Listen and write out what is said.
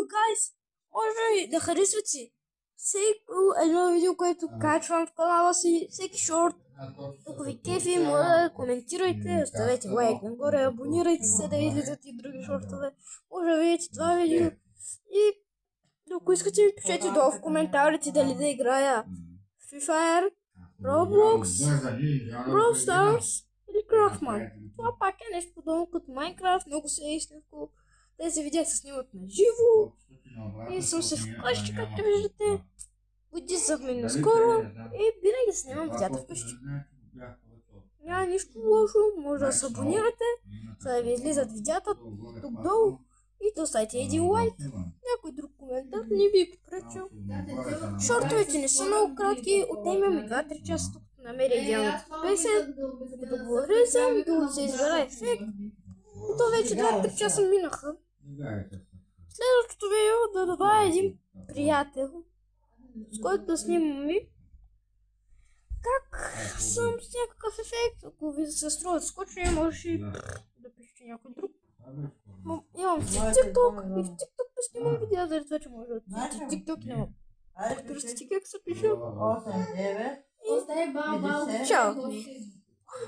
guys, може да харесвате всеко едно видео, което качвам в канала си, всеки шорт. Ако ви кефи, може да коментирайте, оставете лайк нагоре, абонирайте се да излизат и други шортове. Може да видите това видео. И ако искате ми пишете долу в коментарите дали да играя Free Fire, Roblox, Brawl Stars или Craftman. Това пак е нещо подобно като Minecraft, много се е истинско. Тези видеа се снимат на живо. И съм се вкъщи, както виждате. Будисах ми наскоро и винаги снимам видеята вкъщи. Няма нищо лошо, може да се абонирате, за да ви излизат видеята тук долу и да оставите един лайк. Някой друг коментар не би попречил. Шортовете не са много кратки, отнема ми 2-3 часа тук да намеря идеалната песен, да го ресам, да се избера ефект. И то вече 2-3 часа минаха. Следващото видео да добавя един приятел, с който да снимам как съм с някакъв ефект. Ако ви се струва да скочи, може да пишете някой друг. Имам в TikTok и в TikTok да снимам видео, заради това, че може да отидете в TikTok и няма характеристики, как се пише. И чао!